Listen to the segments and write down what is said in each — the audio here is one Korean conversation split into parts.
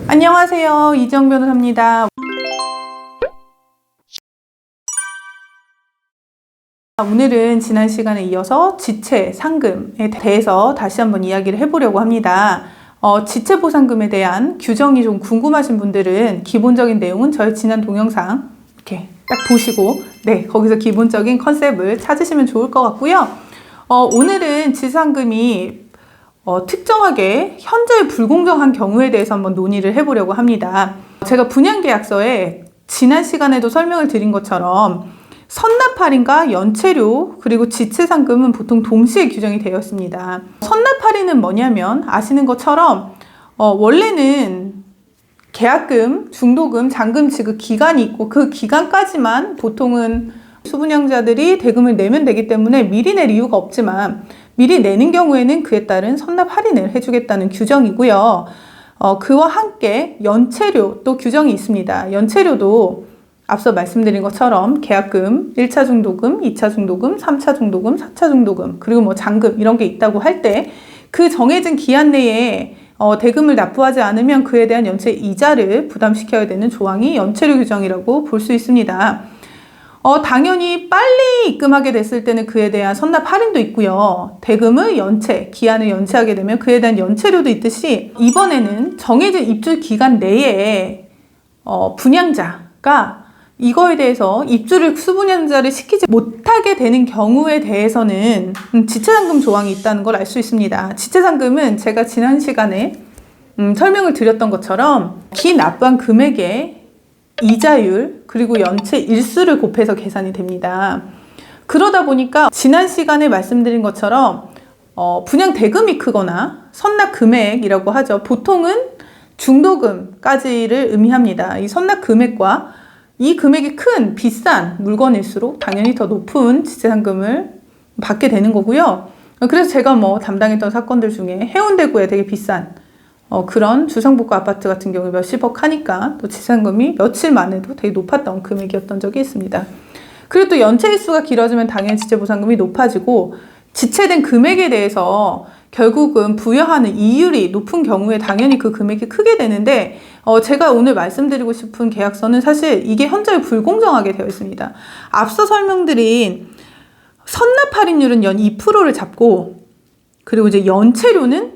안녕하세요. 이지영 변호사입니다. 오늘은 지난 시간에 이어서 지체, 상금에 대해서 다시 한번 이야기를 해보려고 합니다. 지체 보상금에 대한 규정이 좀 궁금하신 분들은 기본적인 내용은 저희 지난 동영상 이렇게 딱 보시고 거기서 기본적인 컨셉을 찾으시면 좋을 것 같고요. 오늘은 지상금이 특정하게 현저히 불공정한 경우에 대해서 한번 논의를 해보려고 합니다. 제가 분양계약서에 지난 시간에도 설명을 드린 것처럼 선납 할인과 연체료 그리고 지체상금은 보통 동시에 규정이 되어 있습니다. 선납 할인은 뭐냐면 아시는 것처럼 원래는 계약금, 중도금, 잔금 지급 기간이 있고 그 기간까지만 보통은 수분양자들이 대금을 내면 되기 때문에 미리 낼 이유가 없지만 미리 내는 경우에는 그에 따른 선납 할인을 해주겠다는 규정이고요. 그와 함께 연체료 또 규정이 있습니다. 연체료도 앞서 말씀드린 것처럼 계약금, 1차 중도금, 2차 중도금, 3차 중도금, 4차 중도금 그리고 잔금 이런 게 있다고 할 때 그 정해진 기한 내에 대금을 납부하지 않으면 그에 대한 연체 이자를 부담시켜야 되는 조항이 연체료 규정이라고 볼 수 있습니다. 당연히 빨리 입금하게 됐을 때는 그에 대한 선납 할인도 있고요. 대금을 기한을 연체하게 되면 그에 대한 연체료도 있듯이 이번에는 정해진 입주 기간 내에 분양자가 이거에 대해서 입주를 수분양자를 시키지 못하게 되는 경우에 대해서는 지체상금 조항이 있다는 걸 알 수 있습니다. 지체상금은 제가 지난 시간에 설명을 드렸던 것처럼 기납부한 금액의 이자율 그리고 연체 일수를 곱해서 계산이 됩니다. 그러다 보니까 지난 시간에 말씀드린 것처럼 분양 대금이 크거나 선납 금액이라고 하죠. 보통은 중도금까지를 의미합니다. 이 선납 금액과 이 금액이 큰 비싼 물건일수록 당연히 더 높은 지체상금을 받게 되는 거고요. 그래서 제가 담당했던 사건들 중에 해운대구에 되게 비싼 그런 주상복합 아파트 같은 경우에 몇십억 하니까 또 지상금이 며칠 만에도 되게 높았던 금액이었던 적이 있습니다. 그리고 또 연체 일수가 길어지면 당연히 지체보상금이 높아지고 지체된 금액에 대해서 결국은 부여하는 이율이 높은 경우에 당연히 그 금액이 크게 되는데 제가 오늘 말씀드리고 싶은 계약서는 사실 이게 현저히 불공정하게 되어 있습니다. 앞서 설명드린 선납 할인율은 연 2%를 잡고 그리고 이제 연체료는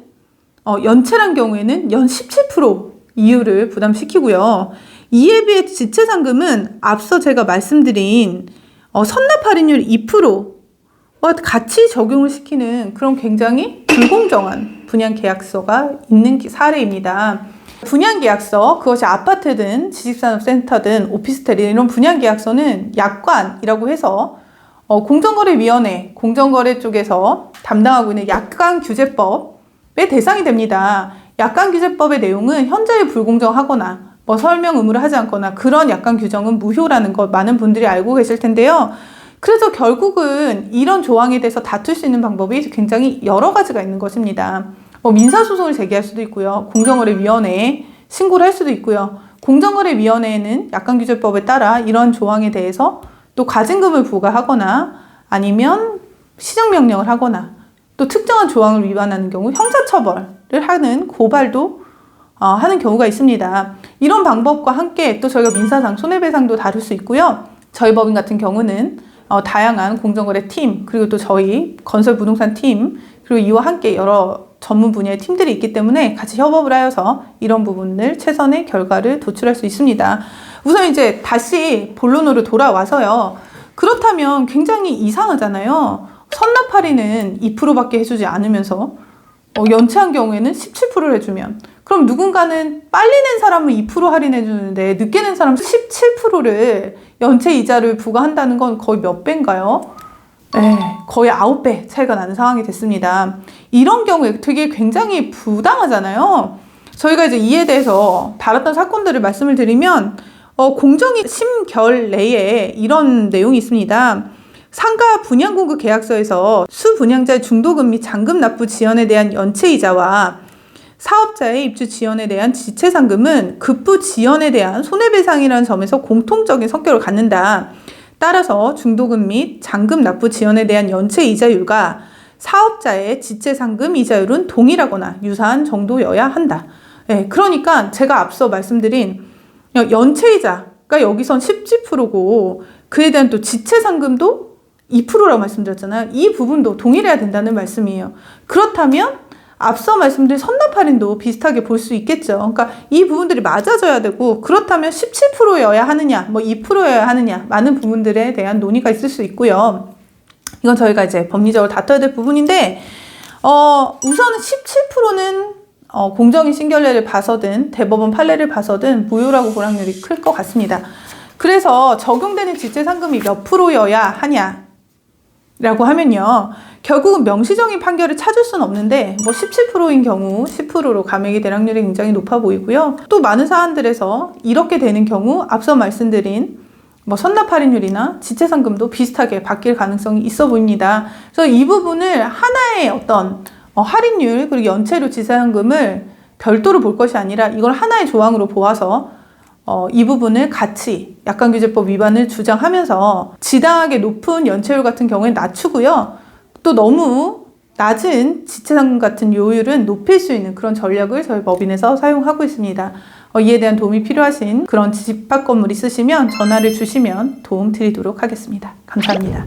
연체란 경우에는 연 17% 이율을 부담시키고요. 이에 비해 지체상금은 앞서 제가 말씀드린 선납 할인율 2%와 같이 적용을 시키는 그런 굉장히 불공정한 분양계약서가 있는 사례입니다. 분양계약서, 그것이 아파트든 지식산업센터든 오피스텔이든 이런 분양계약서는 약관이라고 해서 공정거래위원회, 공정거래 쪽에서 담당하고 있는 약관규제법의 대상이 됩니다. 약관규제법의 내용은 현저히 불공정하거나 설명 의무를 하지 않거나 그런 약관 규정은 무효라는 것 많은 분들이 알고 계실 텐데요. 그래서 결국은 이런 조항에 대해서 다툴 수 있는 방법이 굉장히 여러 가지가 있는 것입니다. 민사소송을 제기할 수도 있고요. 공정거래위원회에 신고를 할 수도 있고요. 공정거래위원회에는 약관규제법에 따라 이런 조항에 대해서 또 가징금을 부과하거나 아니면 시정명령을 하거나 또 특정한 조항을 위반하는 경우 형사처벌을 하는 고발도 하는 경우가 있습니다. 이런 방법과 함께 또 저희가 민사상 손해배상도 다룰 수 있고요. 저희 법인 같은 경우는 다양한 공정거래 팀 그리고 또 저희 건설부동산 팀 그리고 이와 함께 여러 전문 분야의 팀들이 있기 때문에 같이 협업을 하여서 이런 부분을 최선의 결과를 도출할 수 있습니다. 우선 이제 다시 본론으로 돌아와서요. 그렇다면 굉장히 이상하잖아요. 선납 할인은 2%밖에 해주지 않으면서 연체한 경우에는 17%를 해주면 그럼 누군가는 빨리 낸 사람은 2% 할인해 주는데 늦게 낸 사람은 17%를 연체 이자를 부과한다는 건 거의 몇 배인가요? 거의 9배 차이가 나는 상황이 됐습니다. 이런 경우에 되게 굉장히 부당하잖아요. 저희가 이제 이에 대해서 다뤘던 사건들을 말씀을 드리면 공정위 심결 내에 이런 내용이 있습니다. 상가 분양공급 계약서에서 수분양자의 중도금 및 잔금 납부 지연에 대한 연체이자와 사업자의 입주 지연에 대한 지체상금은 급부 지연에 대한 손해배상이라는 점에서 공통적인 성격을 갖는다. 따라서 중도금 및 잔금 납부 지연에 대한 연체이자율과 사업자의 지체상금 이자율은 동일하거나 유사한 정도여야 한다. 네, 그러니까 제가 앞서 말씀드린 연체이자가 여기선 10%고 그에 대한 또 지체상금도 2%라고 말씀드렸잖아요. 이 부분도 동일해야 된다는 말씀이에요. 그렇다면 앞서 말씀드린 선납 할인도 비슷하게 볼 수 있겠죠. 그러니까 이 부분들이 맞아져야 되고, 그렇다면 17%여야 하느냐, 뭐 2%여야 하느냐, 많은 부분들에 대한 논의가 있을 수 있고요. 이건 저희가 이제 법리적으로 다퉈야 될 부분인데, 우선은 17%는 공정위 신결례를 봐서든 대법원 판례를 봐서든 무효라고 볼 확률이 클 것 같습니다. 그래서 적용되는 지체상금이 몇 프로여야 하냐라고 하면요, 결국은 명시적인 판결을 찾을 수는 없는데 뭐 17%인 경우 10%로 감액이 될 확률이 굉장히 높아 보이고요. 또 많은 사안들에서 이렇게 되는 경우 앞서 말씀드린 뭐 선납 할인율이나 지체상금도 비슷하게 바뀔 가능성이 있어 보입니다. 그래서 이 부분을 하나의 어떤 할인율 그리고 연체료 지체상금을 별도로 볼 것이 아니라 이걸 하나의 조항으로 보아서 이 부분을 같이 약관규제법 위반을 주장하면서 지당하게 높은 연체율 같은 경우에 낮추고요. 또 너무 낮은 지체상금 같은 요율은 높일 수 있는 그런 전략을 저희 법인에서 사용하고 있습니다. 이에 대한 도움이 필요하신 그런 집합 건물 있으시면 전화를 주시면 도움 드리도록 하겠습니다. 감사합니다.